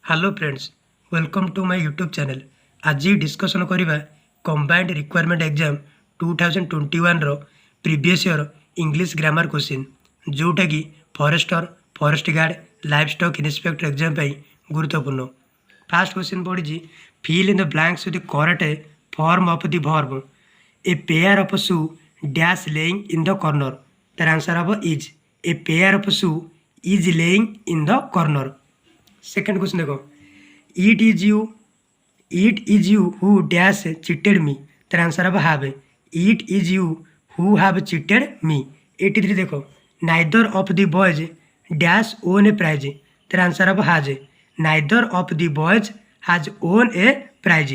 Hello friends, welcome to my YouTube channel. आज discussion करवा combined requirement exam 2021 रो previous year English grammar question जोटा कि forester, forest guard, livestock inspector exam गुरुत्वपूर्ण। First question पड़ी fill in the blanks with correct form of the verb a pair of shoe dash lying in the corner. तार answer हम is a pair of shoe is lying in the corner. Second question देखो, it is you who dash cheated me. तार answer हम have it is you who have cheated me. 83 देखो, neither of the boys dash won a prize. तार answer हम has neither of the boys has won a prize.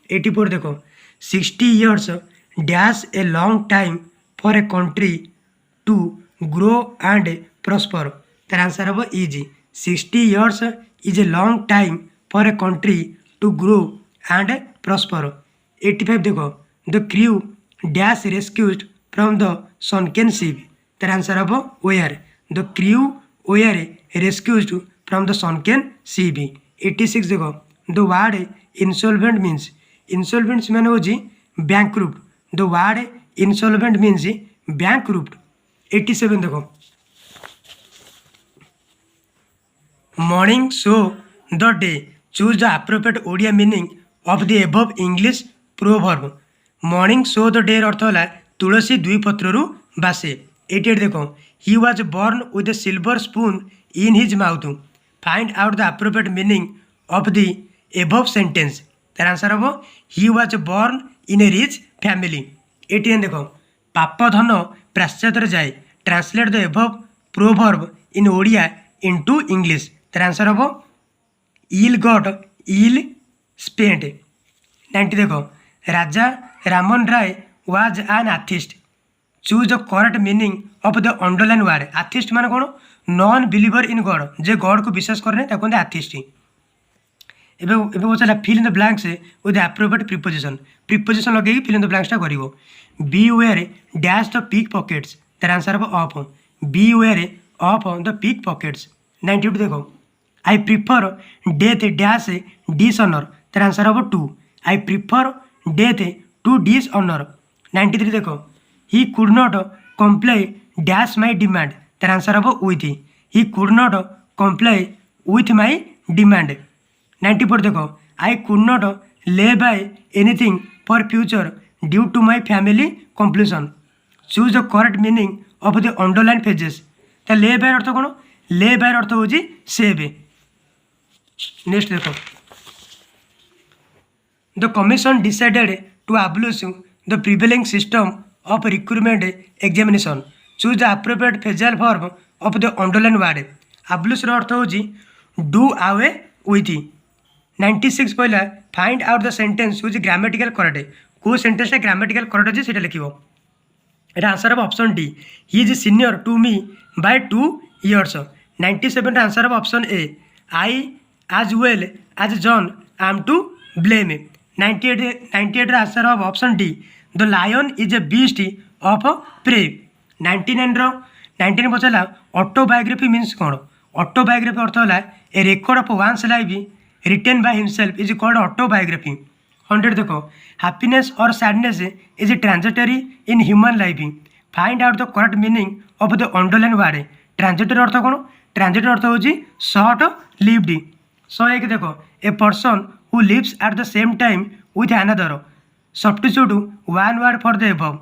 84 देखो, 60 years dash a long time for a country to grow and prosper. तार answer हम is 60 years is a long time for a country to grow and prosper। 85 देखो, the crew dash rescued from the sunken ship। तार answer हम where the crew were rescued from the sunken ship। 86 देखो, the word insolvent माने होजी bankrupt। the word insolvent means bankrupt। 87 देखो, morning show the day choose the appropriate Odia meaning of the above English proverb. Morning show the day अर्थ है तुलसी दुई पत्रु बासे। 88 देखो, he was born with a silver spoon in his mouth. Find out the appropriate meaning of the above sentence. तार answer हम he was born in a rich family. 89 देखो, पाप धन प्राश्चात्य जाए। Translate the above proverb in Odia into English. तार answer हम इल गॉट इल स्पेंट। 90 देखो, Raja Raman Rai was an artist. Choose the correct meaning of the underline word. Artist माने कौन? नॉन बिलीवर इन गॉड, जे गॉड को विश्वास करे ताको कहते आर्टिस्ट। एबे पचारा fill in the blanks with appropriate preposition लगे फिल इन द ब्लैंक्सटा करिवो। Beware dash the pickpockets. तार आंसर हम of beware of the pick pockets. 92 देखो, I prefer death dash dishonour. तार आंसर हम to I prefer death to dishonour. 93 देखो, he could not comply dash my demand. तार answer हम with he could not comply with my demand. 94 देखो, I could not lay by anything for future due to my family completion. Choose the correct meaning of the underline phases. तो lay by अर्थ कौन? Lay by अर्थ हो save. Next देखो, the commission decided to abolish the prevailing system of recruitment examination. Choose the appropriate phrasal form of the underline word. Abolish अर्थ हो do away with. 96 पहला find out the sentence which grammatical correct. को सेंटेंसटा grammatical correct अच्छे से लिखो। एटा answer हम option D, he is senior to me by 2 years। 97 answer हम option A, I as well as John am to blame। 98 answer हम option D, the lion is a beast of prey. 99 पचारा autobiography means कौन? Autobiography अर्थ है a record of one's life written by himself is called autobiography. 100 देखो, happiness or sadness is transitory in human life. Find out the correct meaning of the underline word. Transitory अर्थ कौन? Transitory अर्थ हो short lived. 101 देखो, a person who lives at the same time with another. Substitute one word for the above.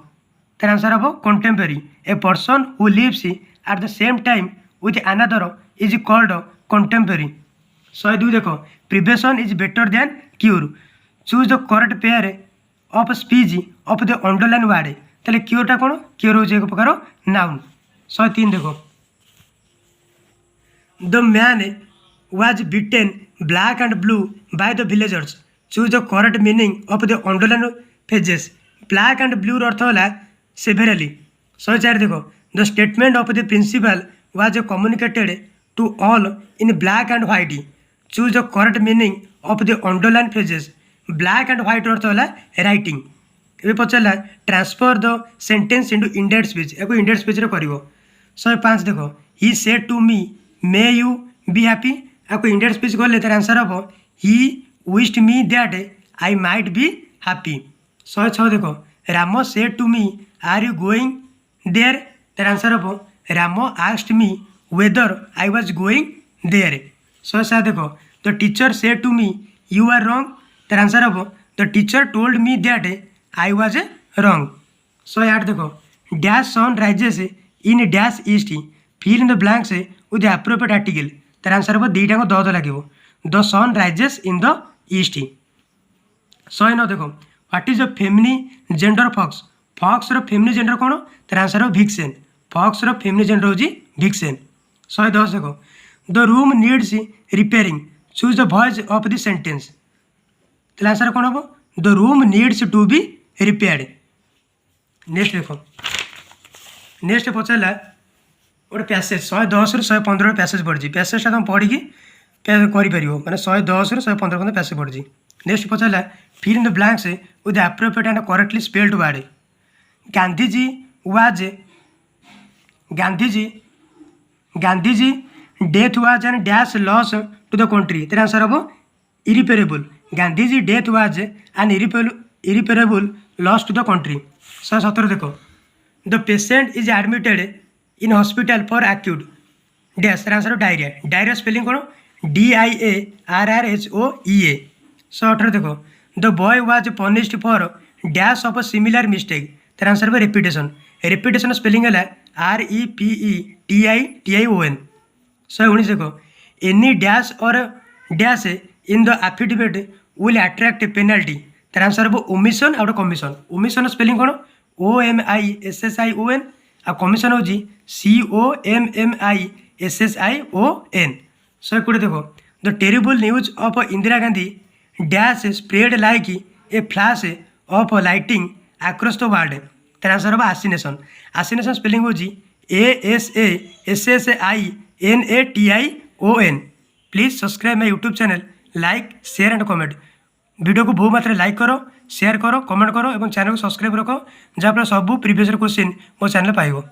तार answer हम contemporary. A person who lives at the same time with another is called contemporary. 102 देखो, prevention is better than cure. Choose the correct pair of speech of the underline word. ताहले क्यूरटा कौन? Cure हो एक प्रकार noun. 103 देखो, the man was beaten black and blue by the villagers। choose the correct meaning of the underline phrases। black and blue अर्थ है severely। 104 देखो, the statement of the principal was communicated to all in black and white। choose the correct meaning of the underline phrases। black and white अर्थ है writing। ये पचारा transfer the sentence into इंडेड speech. या इंडेड speech कर। 105 देखो, he said to me may you be happy आपको Indian speech कले तार आंसर हम he wished me that I might be happy. 106 देखो Ram said to me are you going there तार आंसर हम Ram asked me whether I was going there. 107 देखो the teacher said to me you are wrong तार answer हम the teacher told me that I was wrong. 108 देखो dash sun rises in dash east fill in the blanks with the appropriate article तार answer हम दुईटा the लगे the sun rises in the east. 109 देखो what is the feminine gender fox फॉक्सर feminine gender कौन तार answer हम भिक्सेन फॉक्सर feminine gender हूँ भिक्सेन। 110 देखो the room needs repairing choose the voice of the sentence तार आंसर कौन हम the room needs to be repaired. Next देखो नेक्स्ट पचारा गोटे पैसेज 110 रु 115 पैसेज पड़ी पैसेजटा तुम पढ़ी कर मैंने 110 रु 115 पर्यटन पैसेज पड़ी। नेक्स्ट पचारा fill in the blanks with appropriate and correctly spelled word Gandhiji death was an dash loss to the country तेरा आंसर हम irreparable Gandhiji death was an irreparable loss to the country. 117 देखो the patient is admitted in hospital for acute dash तेरा answer diarrhoea diarrhoea spelling कौन DIARRHOEA। 118 देखो the boy was punished for dash of a similar mistake तेरा answer हम repetition repetition spelling है REPETITION। 119 देखो any dash और dash in the affidavit will attract penalty तेरा answer हम omission out commission omission spelling कौन OMISSION आ commission हूँ COMMISSION। 120 देखो the terrible news of Indira Gandhi dash spread like a flash of lighting across the world तेरा answer हम आसिनेशन आसिनेशन spelling हूँ ASSASSINATION। Please subscribe my YouTube channel like share and comment video को बहु मात्रा like करो share करो कमेंट करो और चैनल को सब्सक्राइब रखो जहाँफल सब प्रीवियस क्वेश्चन मो चैनल पाइब।